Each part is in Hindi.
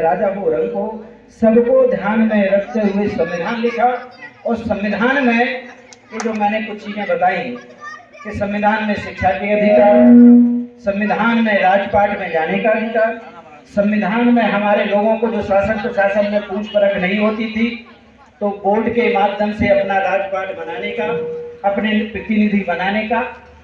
राजा हो रंग हो, सबको ध्यान में रखते हुए संविधान लिखा। और संविधान में ये जो मैंने कुछ चीजें बताई कि संविधान में शिक्षा के अधिकार, संविधान में राजपाट में जाने का अधिकार, संविधान में हमारे लोगों को जो शासन प्रशासन में पूछ परख नहीं होती थी तो बोर्ड के माध्यम से अपना राजपाट बनाने का, अपने प्रतिनिधि बनाने का,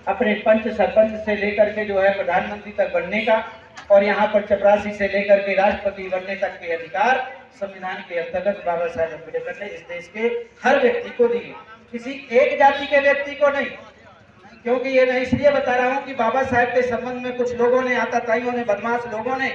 अपने पंच सरपंच से लेकर के जो है प्रधानमंत्री तक बनने का, और यहाँ पर चपरासी से लेकर के राष्ट्रपति बनने तक के अधिकार संविधान के अंतर्गत बाबा साहेब अम्बेडकर ने इस देश के हर व्यक्ति को दिए, किसी एक जाति के व्यक्ति को नहीं। क्योंकि ये मैं इसलिए बता रहा हूँ कि बाबा साहेब के संबंध में कुछ लोगों ने, आताताइयों ने, बदमाश लोगों ने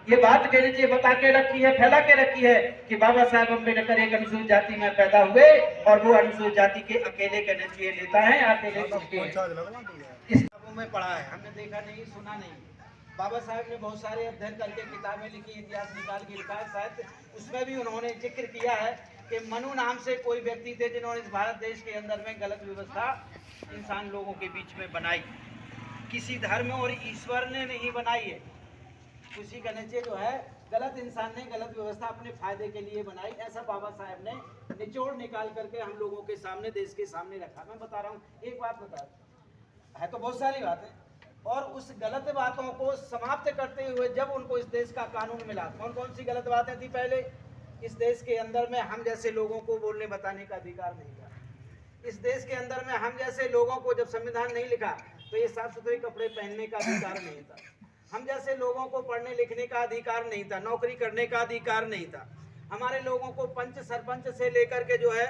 ये बात कह लीजिए बता के रखी है, फैला के रखी है कि बाबा साहेब अम्बेडकर एक अनुसूचित जाति में पैदा हुए और वो अनुसूचित जाति के अकेले के नतीजे लेता है, अकेले इस किताबों में पढ़ा है, हमने देखा नहीं, सुना नहीं। बाबा साहेब ने बहुत सारे अध्ययन करके किताबें लिखी, इतिहास निकाल के लिखा है, शायद उसमें भी उन्होंने जिक्र किया है कि मनु नाम से कोई व्यक्ति थे जिन्होंने इस भारत देश के अंदर में गलत व्यवस्था इंसान लोगों के बीच में बनाई। किसी धर्म और ईश्वर ने नहीं बनाई है, उसी का नीचे जो है गलत इंसान ने गलत व्यवस्था अपने फायदे के लिए बनाई, ऐसा बाबा साहेब ने निचोड़ निकाल करके हम लोगों के सामने, देश के सामने रखा। मैं बता रहा हूँ, एक बात बता है तो बहुत सारी बातें, और उस गलत बातों को समाप्त करते हुए जब उनको इस देश का कानून मिला, कौन कौन सी गलत बातें थी पहले, इस देश के अंदर में हम जैसे लोगों को बोलने बताने का अधिकार नहीं था, इस देश के अंदर में हम जैसे लोगों को जब संविधान नहीं लिखा तो ये साफ सुथरे कपड़े पहनने का अधिकार नहीं था, हम जैसे लोगों को पढ़ने लिखने का अधिकार नहीं था, नौकरी करने का अधिकार नहीं था, हमारे लोगों को पंच सरपंच से लेकर के जो है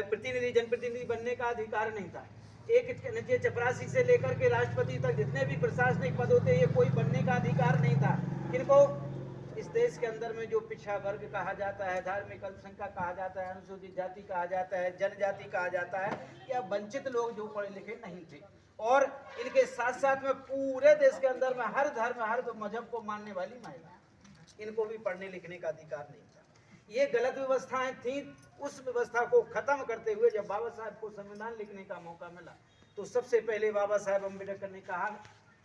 प्रतिनिधि जनप्रतिनिधि बनने का अधिकार नहीं था, एक नीचे चपरासी से लेकर के राष्ट्रपति तक जितने भी प्रशासनिक पद होते ये कोई बनने का अधिकार नहीं था। किनको? इस देश के अंदर में जो पिछड़ा वर्ग कहा जाता है, धार्मिक अल्पसंख्यक कहा जाता है, अनुसूचित जाति कहा जाता है, जनजाति कहा जाता है, या वंचित लोग जो पढ़े लिखे नहीं थे, और इनके साथ साथ में पूरे देश के अंदर में हर धर्म, हर मजहब को मानने वाली महिला, इनको भी पढ़ने लिखने का अधिकार नहीं था। ये गलत व्यवस्थाएं थी, उस व्यवस्था को खत्म करते हुए जब बाबा साहब को संविधान लिखने का मौका मिला तो सबसे पहले बाबा साहब अम्बेडकर ने कहा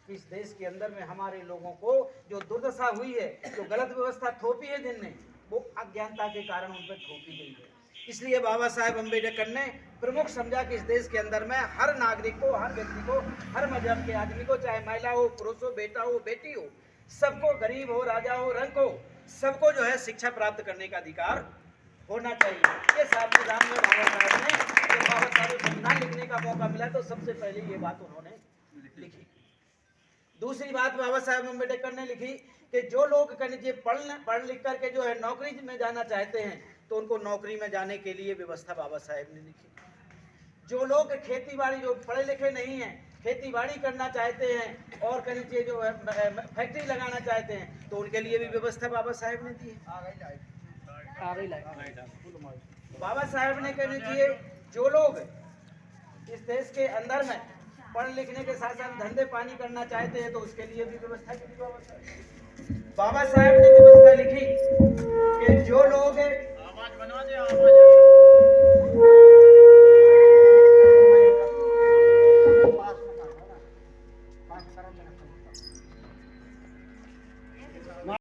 कि इस देश के अंदर में हमारे लोगों को जो दुर्दशा हुई है, जो गलत व्यवस्था थोपी है जिनने, वो अज्ञानता के कारण उन पर थोपी गई है। इसलिए बाबा साहब अम्बेडकर ने प्रमुख समझा कि इस देश के अंदर में हर नागरिक को, हर व्यक्ति को, हर मजहब के आदमी को, चाहे महिला हो, पुरुष हो, बेटा हो, बेटी हो, सबको, गरीब हो, राजा हो, रंग हो, सबको जो है शिक्षा प्राप्त करने का अधिकार होना चाहिए। ये संविधान में बाबा साहब ने, जब बाबा साहब को संविधान लिखने का मौका मिला तो सबसे पहले ये बात उन्होंने लिखी। दूसरी बात बाबा साहब अम्बेडकर ने लिखी कि जो लोग पढ़ लिख करके जो है नौकरी में जाना चाहते हैं तो उनको नौकरी में जाने के लिए व्यवस्था बाबा साहब ने लिखी। जो लोग खेती बाड़ी, जो पढ़े लिखे नहीं हैं, खेती बाड़ी करना चाहते हैं और कहीं जो है फैक्ट्री लगाना चाहते हैं तो उनके लिए भी व्यवस्था बाबा साहब ने दी है। बाबा साहब ने कह लीजिए जो लोग इस देश के अंदर में पढ़ लिखने के साथ साथ धंधे पानी करना चाहते हैं तो उसके लिए भी व्यवस्था की बाबा साहब ने व्यवस्था लिखी कि जो लोग आवाज बना दे,